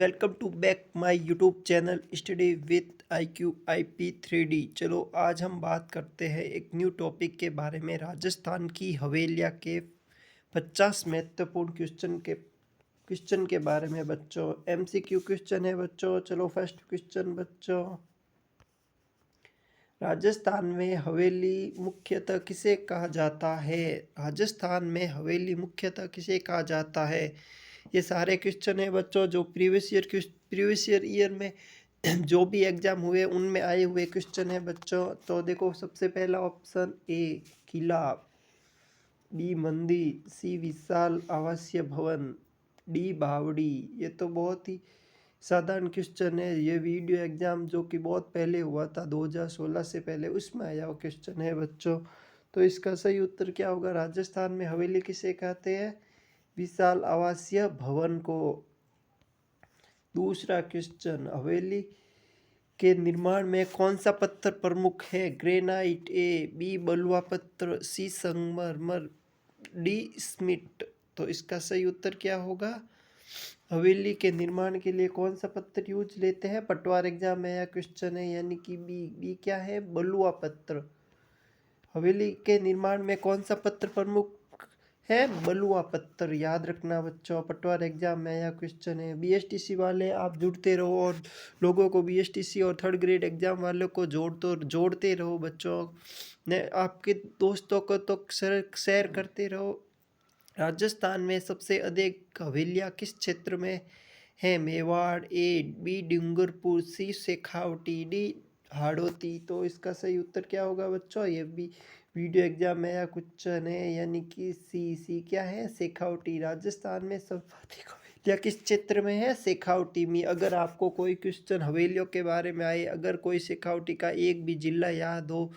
Welcome to back my YouTube channel study with IQ IP 3D। चलो आज हम बात करते हैं एक न्यू टॉपिक के बारे में, राजस्थान की हवेलियाँ के 50 महत्वपूर्ण क्वेश्चन के बारे में। बच्चों MCQ क्वेश्चन है बच्चों। चलो फर्स्ट क्वेश्चन बच्चों, राजस्थान में हवेली मुख्यतः किसे कहा जाता है? राजस्थान में हवेली मुख्यतः किसे कहा जाता है? ये सारे क्वेश्चन है बच्चों जो प्रीवियस ईयर में जो भी एग्जाम हुए उनमें आए हुए क्वेश्चन है बच्चों। तो देखो, सबसे पहला ऑप्शन ए किला, बी मंदिर, सी विशाल आवासीय भवन, डी बावड़ी। ये तो बहुत ही साधारण क्वेश्चन है। ये वीडियो एग्जाम जो कि बहुत पहले हुआ था 2016 से पहले, उसमें आया वो क्वेश्चन है बच्चों। तो इसका सही उत्तर क्या होगा? राजस्थान में हवेली किसे कहते हैं? विशाल आवासीय भवन को। दूसरा क्वेश्चन, हवेली के निर्माण में कौन सा पत्थर प्रमुख है? ग्रेनाइट, ए बी बलुआ पत्थर, सी संगमरमर, डी स्मिट। तो इसका सही उत्तर क्या होगा? हवेली के निर्माण के लिए कौन सा पत्थर यूज लेते हैं? पटवार एग्जाम में यह क्वेश्चन है, यानी कि बी क्या है? बलुआ पत्थर। हवेली के निर्माण में कौन सा पत्थर प्रमुख है? बलुआ पत्थर। याद रखना बच्चों, पटवार एग्जाम में यह क्वेश्चन है। BSTC वाले आप जुड़ते रहो और लोगों को BSTC और थर्ड ग्रेड एग्जाम वालों को जोड़ते रहो बच्चों ने। आपके दोस्तों को तो शेयर करते रहो। राजस्थान में सबसे अधिक हवेलियाँ किस क्षेत्र में है? Mewar, A B Dungarpur, C Shekhawati, D Hadoti. तो इसका सही उत्तर क्या होगा बच्चों? ये भी वीडियो एग्जाम में या क्वेश्चन है, यानी कि सी क्या है? शेखावटी। राजस्थान में सब अधिक हवेलियाँ किस क्षेत्र में है? शेखावटी में। अगर आपको कोई क्वेश्चन हवेलियों के बारे में आए, अगर कोई शेखावटी का एक भी जिला याद हो,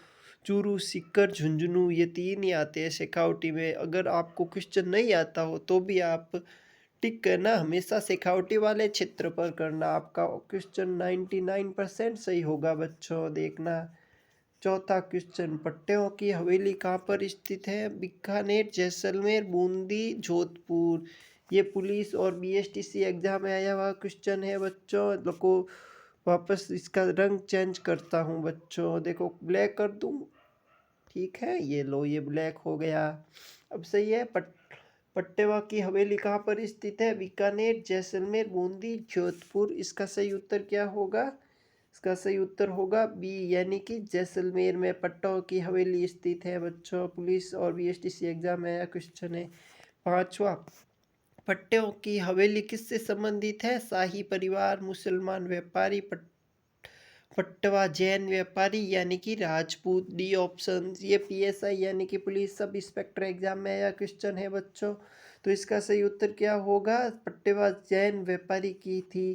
चूरू, सीकर, झुंझुनू, ये तीन ही आते हैं शेखावटी में। अगर आपको क्वेश्चन नहीं आता हो तो भी आप टिक करना, हमेशा शेखावटी वाले क्षेत्र पर करना, आपका क्वेश्चन 99% सही होगा बच्चों। देखना चौथा क्वेश्चन, पट्टियों की हवेली कहाँ पर स्थित है? बीकानेर, जैसलमेर, बूंदी, जोधपुर। ये पुलिस और BSTC एग्जाम में आया हुआ क्वेश्चन है बच्चों। देखो, वापस इसका रंग चेंज करता हूँ बच्चों। देखो, ब्लैक कर दूँ? ठीक है, ये लो, ये ब्लैक हो गया। अब सही है। पट्टेवा की हवेली कहाँ पर स्थित है? बीकानेर, जैसलमेर, बूंदी, जोधपुर। इसका सही उत्तर क्या होगा? इसका सही उत्तर होगा बी, यानी कि जैसलमेर में पट्टों की हवेली स्थित है बच्चों। पुलिस और BSTC एग्जाम में आया क्वेश्चन है। पांचवा, पट्टों की हवेली किससे संबंधित है? शाही परिवार, मुसलमान व्यापारी, पट्टवा जैन व्यापारी, यानी कि राजपूत। D option. ये PSI यानी कि पुलिस सब इंस्पेक्टर एग्जाम में आया क्वेश्चन है बच्चों। तो इसका सही उत्तर क्या होगा? पट्टवा जैन व्यापारी की थी।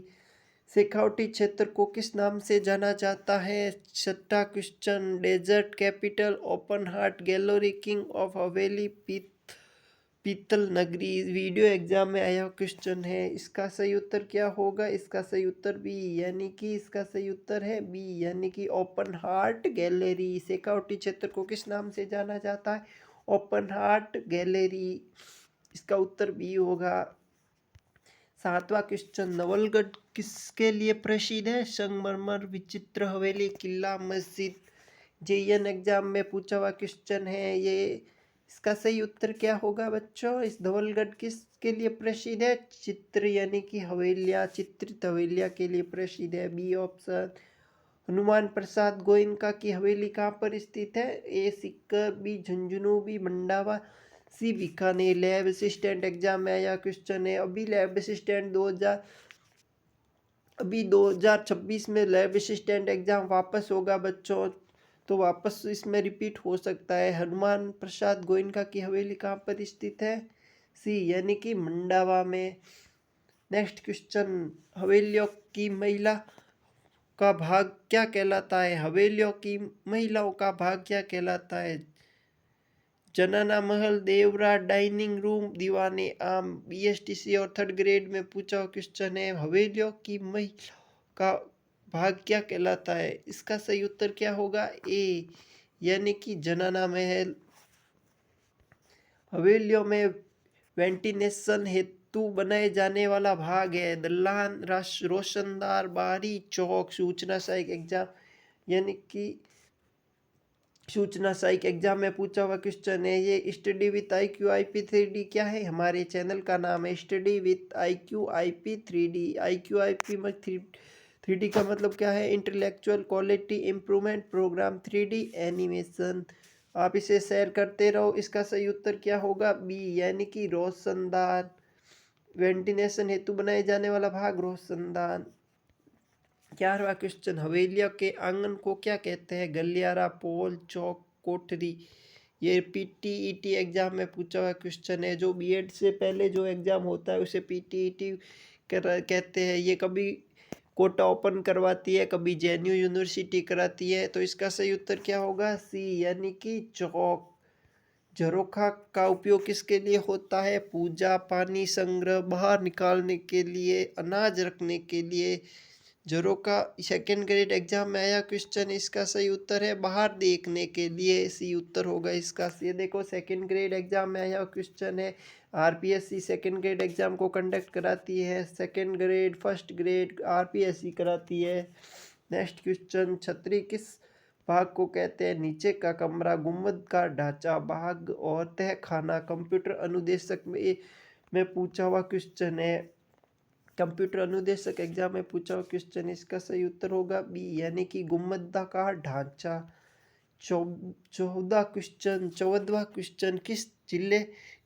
शेखावटी क्षेत्र को किस नाम से जाना जाता है? छठा question, desert capital, open heart gallery, king of haveli, पीतल नगरी। वीडियो एग्जाम में आया क्वेश्चन है। इसका सही उत्तर क्या होगा? इसका सही उत्तर बी, यानी कि इसका सही उत्तर है बी, यानी कि ओपन हार्ट गैलरी। शेखावटी क्षेत्र को किस नाम से जाना जाता है? Open heart gallery. इसका उत्तर बी होगा। सातवां क्वेश्चन, नवलगढ़ किसके लिए प्रसिद्ध है? संगमरमर, विचित्र हवेली, किला, मस्जिद। JN एग्जाम में पूछा हुआ क्वेश्चन है ये। इसका सही उत्तर क्या होगा बच्चों? इस धवलगढ़ किसके लिए प्रसिद्ध है? चित्र, यानी कि हवेलियाँ, चित्रित हवेलियाँ के लिए प्रसिद्ध है। B option. हनुमान प्रसाद गोयनका की हवेली कहाँ पर स्थित है? A Sikar, B Jhunjhunu, B Mandawa, C Bikaner. Lab assistant exam में आया क्वेश्चन है। अभी 2026 में लैब असिस्टेंट एग्जाम वापस होगा बच्चों, तो वापस इसमें रिपीट हो सकता है। हनुमान प्रसाद गोयनका की हवेली कहाँ पर स्थित है? सी, यानी कि मंडावा में। नेक्स्ट क्वेश्चन, हवेलियों की महिला का भाग क्या कहलाता है? हवेलियों की महिलाओं का भाग क्या कहलाता है? जनाना महल, देवरा, डाइनिंग रूम, दीवाने आम। BSTC और थर्ड ग्रेड में पूछा हुआ क्वेश्चन है, हवेलियों की महिला का भाग क्या कहलाता है? इसका सही उत्तर क्या होगा? ए, यानी कि जनाना महल। हवेलियों में वेंटिलेशन हेतु बनाए जाने वाला भाग है। दलान, रोशनदार, बाहरी चौक। सूचना सहायक एग्जाम यानी कि सूचना सहायक एग्जाम में पूछा हुआ क्वेश्चन है ये। Study with IQ IP 3D क्या है? हमारे चैनल का नाम है study with IQ IP 3D। IQ IP में 3D का मतलब क्या है? Intellectual quality improvement programme 3D animation. आप इसे शेयर करते रहो। इसका सही उत्तर क्या होगा? बी यानी कि रोशनदान। वेंटिलेशन हेतु बनाए जाने वाला भाग रोशनदान। 11वां क्वेश्चन, हवेलियों के आंगन को क्या कहते हैं? गलियारा, पोल, चौक, कोठरी। ये PTET एग्जाम में पूछा हुआ क्वेश्चन है। जो B.Ed से पहले जो एग्जाम होता है उसे PTET कहते हैं। ये कभी कोटा ओपन करवाती है, कभी JNU यूनिवर्सिटी कराती है। तो इसका सही उत्तर क्या होगा? सी यानी कि चौक। झरोखा का उपयोग किसके लिए होता है? पूजा, पानी संग्रह, बाहर निकालने के लिए, अनाज रखने के लिए। झरोखा सेकेंड ग्रेड एग्जाम में आया क्वेश्चन। इसका सही उत्तर है बाहर देखने के लिए। सी उत्तर होगा इसका। ये देखो सेकेंड ग्रेड एग्जाम में आया क्वेश्चन है। RPSC सेकेंड ग्रेड एग्जाम को कंडक्ट कराती है। Second grade, first grade RPSC कराती है। नेक्स्ट क्वेश्चन, छतरी किस भाग को कहते हैं? नीचे का कमरा, गुंबद का ढांचा, भाग और तहखाना। कंप्यूटर अनुदेशक में पूछा हुआ क्वेश्चन है। कंप्यूटर अनुदेशक एग्जाम में पूछा हुआ क्वेश्चन। इसका सही उत्तर होगा बी यानी कि गुंबदाकार ढांचा। 14वां क्वेश्चन, किस जिले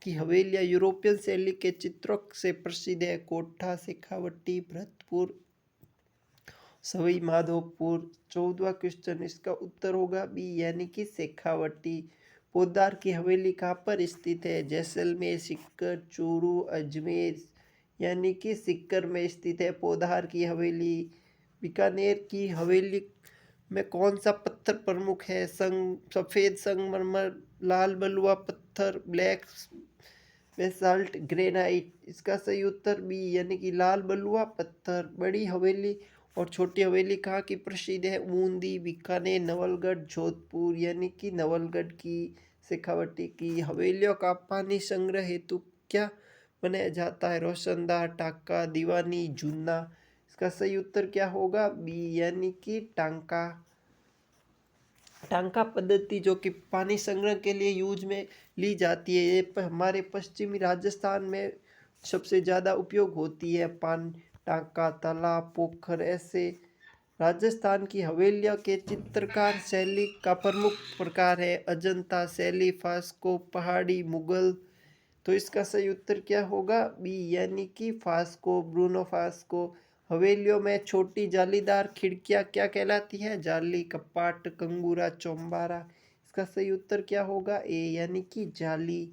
की हवेलियां यूरोपियन शैली के चित्रों से प्रसिद्ध है? कोटा, शेखावटी, भरतपुर, सवाई माधोपुर। 14वां क्वेश्चन, इसका उत्तर होगा बी यानी कि शेखावटी। पोद्दार की हवेली कहाँ पर स्थित है? जैसलमेर, सीकर, चूरू, अजमेर। यानी कि सीकर में स्थित है पोद्दार की हवेली। बीकानेर की हवेली में कौन सा पत्थर प्रमुख है? सफ़ेद संगमरमर, लाल बलुआ पत्थर, ब्लैक बेसाल्ट, ग्रेनाइट। इसका सही उत्तर बी यानी कि लाल बलुआ पत्थर। बड़ी हवेली और छोटी हवेली कहाँ की प्रसिद्ध है? बूंदी, बीकानेर, नवलगढ़, जोधपुर। यानी कि नवलगढ़ की। शेखावटी की। हवेलियों का पानी संग्रह हेतु क्या बनाया जाता है? रोशनदार, टांका, दीवानी, जूना। इसका सही उत्तर क्या होगा? बी यानी कि टांका। टांका पद्धति जो कि पानी संग्रह के लिए यूज में ली जाती है। ये हमारे पश्चिमी राजस्थान में सबसे ज़्यादा उपयोग होती है। टांका, तालाब, पोखर ऐसे। राजस्थान की हवेलियों के चित्रकार शैली का प्रमुख प्रकार है अजंता शैली, फास्को, पहाड़ी, मुगल। तो इसका सही उत्तर क्या होगा? बी यानी कि फास्को, ब्रूनो फास्को। हवेलियों में छोटी जालीदार खिड़कियां क्या कहलाती है? जाली, कपाट, कंगूरा, चौबारा। इसका सही उत्तर क्या होगा? ए यानी कि जाली।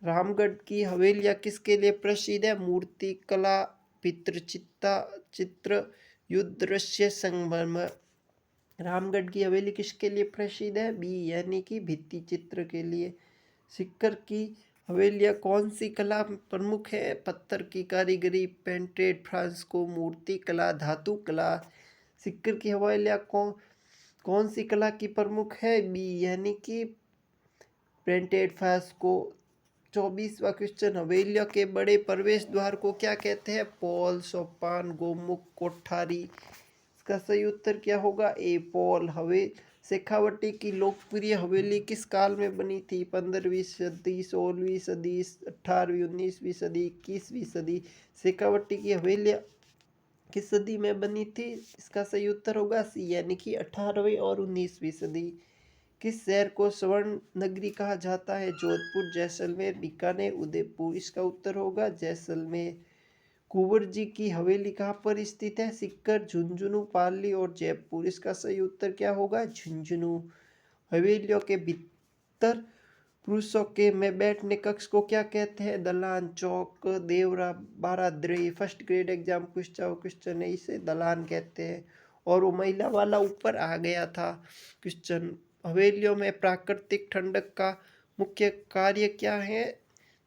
रामगढ़ की हवेलियां किसके लिए प्रसिद्ध है? मूर्ति कला, चित्र, युद्ध दृश्य, संगमरमर। रामगढ़ की हवेली किसके लिए प्रसिद्ध है? बी यानी कि भित्ति चित्र के लिए। सीकर की हवेलियां कौन सी कला प्रमुख है? पत्थर की कारीगरी, पेंटेड, फ्रांसिस्को, मूर्ति कला, धातु कला। सीकर की हवेलियां कौन सी कला की प्रमुख है? बी यानी कि पेंटेड, फ्रांसिस्को। 24वां क्वेश्चन, हवेलियों के बड़े प्रवेश द्वार को क्या कहते हैं? पोल, सोपान, गोमुख, कोठारी। इसका सही उत्तर क्या होगा? ए पोल। शेखावटी की लोकप्रिय हवेली किस काल में बनी थी? 15वीं सदी, 16वीं सदी, 18वीं, 19वीं सदी, 21वीं सदी। शेखावटी की हवेलियां किस सदी में बनी थी? इसका सही उत्तर होगा सी यानी कि 18वीं और 19वीं सदी। किस शहर को स्वर्ण नगरी कहा जाता है? जोधपुर, जैसलमेर, बीकानेर, उदयपुर। इसका उत्तर होगा जैसलमेर। कुंवर जी की हवेली कहाँ पर स्थित है? सीकर, झुंझुनू, पाली और जयपुर। इसका सही उत्तर क्या होगा? झुंझुनू। हवेलियों के भीतर पुरुषों के में बैठने कक्ष को क्या कहते हैं? दलान, चौक, देवरा, बारादरी। फर्स्ट ग्रेड एग्जाम क्वेश्चन है, इसे दलान कहते हैं। और वो महिला वाला ऊपर आ गया था क्वेश्चन। हवेलियों में प्राकृतिक ठंडक का मुख्य कार्य क्या है?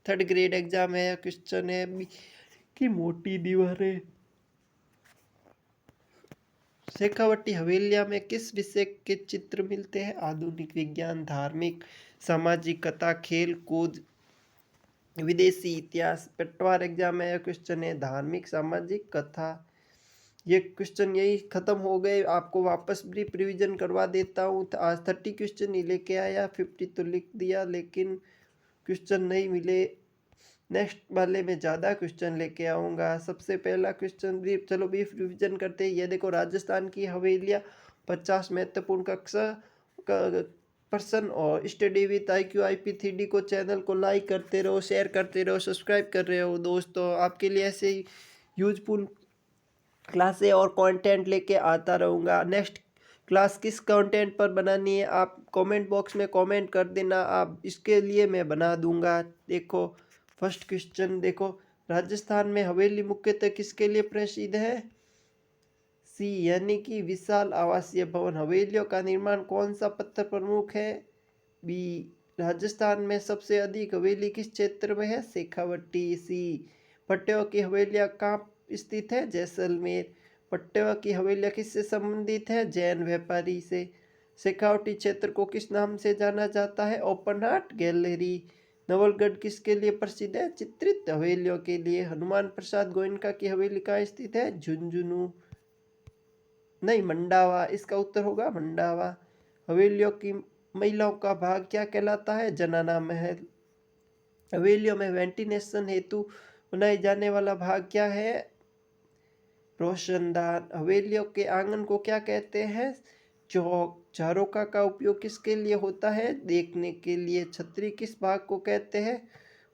थर्ड ग्रेड एग्जाम है क्वेश्चन है कि मोटी दीवारें। शेखावटी हवेलियां में किस विषय के चित्र मिलते हैं? आधुनिक, विज्ञान, धार्मिक, सामाजिक, कथा, खेल कूद। विदेशी इतिहास पटवार एग्जाम में क्वेश्चन है। धार्मिक सामाजिक कथा, ये क्वेश्चन यही खत्म हो गए। आपको वापस ब्रीफ रिवीजन करवा देता हूँ। आज 30 क्वेश्चन ही लेके आया, 50 तो लिख दिया लेकिन क्वेश्चन नहीं मिले। नेक्स्ट वाले में ज़्यादा क्वेश्चन लेके आऊँगा। सबसे पहला क्वेश्चन ब्रीफ, चलो ब्रीफ रिवीजन करते हैं। ये देखो, राजस्थान की हवेलियाँ 50 महत्वपूर्ण कक्षा पर्सन और study with IQ IP 3D को चैनल को लाइक करते रहो, शेयर करते रहो, सब्सक्राइब कर रहे हो दोस्तों। आपके लिए ऐसे ही यूजफुल क्लासें और कंटेंट लेके आता रहूँगा। नेक्स्ट क्लास किस कंटेंट पर बनानी है आप कमेंट बॉक्स में कमेंट कर देना, आप इसके लिए मैं बना दूंगा। देखो फर्स्ट क्वेश्चन देखो, राजस्थान में हवेली मुख्यतः किसके लिए प्रसिद्ध है? सी यानी कि विशाल आवासीय भवन। हवेलियों का निर्माण कौन सा पत्थर प्रमुख है? बी राजस्थान में सबसे अधिक हवेली किस क्षेत्र में है? शेखावटी। सी पट्टेवा की हवेलियाँ कहाँ स्थित है? जैसलमेर। पट्टेवा की हवेलियाँ किससे संबंधित है? जैन व्यापारी से। शेखावटी क्षेत्र को किस नाम से जाना जाता है? Open heart gallery. नवलगढ़ किसके लिए प्रसिद्ध है? चित्रित हवेलियों के लिए। हनुमान प्रसाद गोयनका की हवेली कहाँ स्थित है? झुंझुनू नहीं मंडावा, इसका उत्तर होगा मंडावा। हवेलियों की महिलाओं का भाग क्या कहलाता है? जनाना महल। हवेलियों में वेंटिलेशन हेतु बनाए जाने वाला भाग क्या है? रोशनदान। हवेलियों के आंगन को क्या कहते हैं? चौक। झारोका का उपयोग किसके लिए होता है? देखने के लिए। छतरी किस भाग को कहते हैं?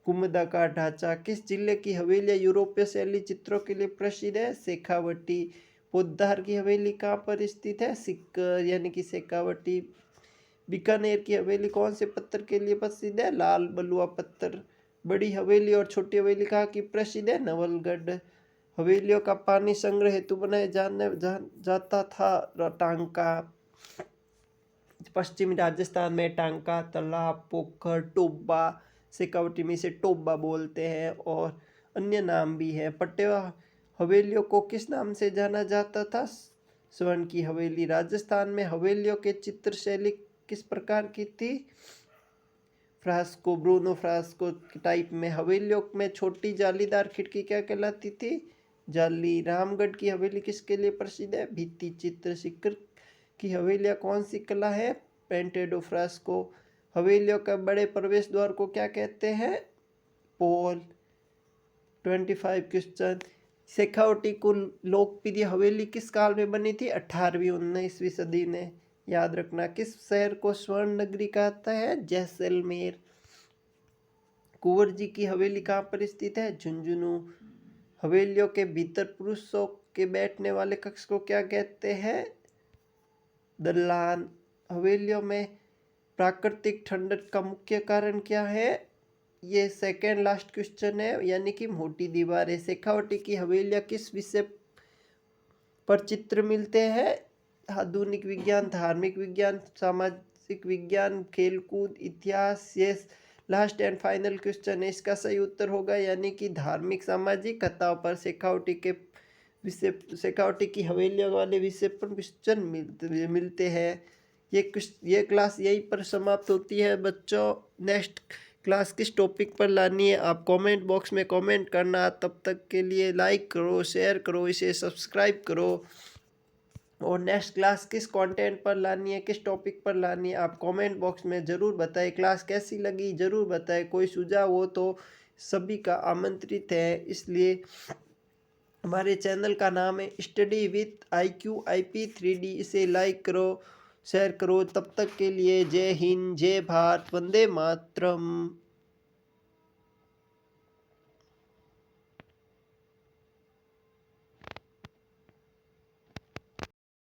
कुमुदाकार ढांचा। किस जिले की हवेलियां यूरोपीय शैली चित्रों के लिए प्रसिद्ध है? शेखावटी। पोद्दार की हवेली कहाँ पर स्थित है? सिक्कर यानी कि शेखावटी। बीकानेर की हवेली कौन से पत्थर के लिए प्रसिद्ध है? लाल बलुआ पत्थर। बड़ी हवेली और छोटी हवेली कहाँ की प्रसिद्ध है? नवलगढ़। हवेलियों का पानी संग्रह हेतु बनाए जाता था टांका। पश्चिमी राजस्थान में टांका तालाब पोखर टोबा, शेखावटी में इसे टोबा बोलते हैं और अन्य नाम भी है। पट्टेवा हवेलियों को किस नाम से जाना जाता था? स्वर्ण की हवेली। राजस्थान में हवेलियों के चित्र शैली किस प्रकार की थी? फ्रास्को ब्रूनो फ्रास्को टाइप में। हवेलियों में छोटी जालीदार खिड़की क्या कहलाती थी? जाली। रामगढ़ की हवेली किसके लिए प्रसिद्ध है? भित्ति चित्र। सिक्कर की हवेलियाँ कौन सी कला है? पेंटेडो फ्रास्को। हवेलियों का बड़े प्रवेश द्वार को क्या कहते हैं? पोल। 25 क्वेश्चन। शेखावटी को लोकप्रिय हवेली किस काल में बनी थी? 18वीं 19वीं सदी में। याद रखना। किस शहर को स्वर्ण नगरी कहता है? जैसलमेर। कुंवर जी की हवेली कहाँ पर स्थित है? झुंझुनू। हवेलियों के भीतर पुरुषों के बैठने वाले कक्ष को क्या कहते हैं? दलान। हवेलियों में प्राकृतिक ठंडक का मुख्य कारण क्या है? ये सेकेंड लास्ट क्वेश्चन है, यानी कि मोटी दीवारें। शेखावटी की हवेलियाँ किस विषय पर चित्र मिलते हैं? आधुनिक विज्ञान, धार्मिक विज्ञान, सामाजिक विज्ञान, खेलकूद, इतिहास। ये लास्ट एंड फाइनल क्वेश्चन है, इसका सही उत्तर होगा यानी कि धार्मिक सामाजिक कथाओं पर शेखावटी के विषय, शेखावटी की हवेलियों वाले विषय पर क्वेश्चन मिलते हैं। ये क्लास यहीं पर समाप्त होती है बच्चों। नेक्स्ट क्लास किस टॉपिक पर लानी है आप कमेंट बॉक्स में कमेंट करना। तब तक के लिए लाइक करो, शेयर करो, इसे सब्सक्राइब करो। और नेक्स्ट क्लास किस कंटेंट पर लानी है, किस टॉपिक पर लानी है, आप कमेंट बॉक्स में ज़रूर बताएं। क्लास कैसी लगी ज़रूर बताएं। कोई सुझाव हो तो सभी का आमंत्रित है। इसलिए हमारे चैनल का नाम है study with IQ IP 3D। इसे लाइक करो, शेयर करो। तब तक के लिए जय हिंद, जय भारत, वंदे मातरम।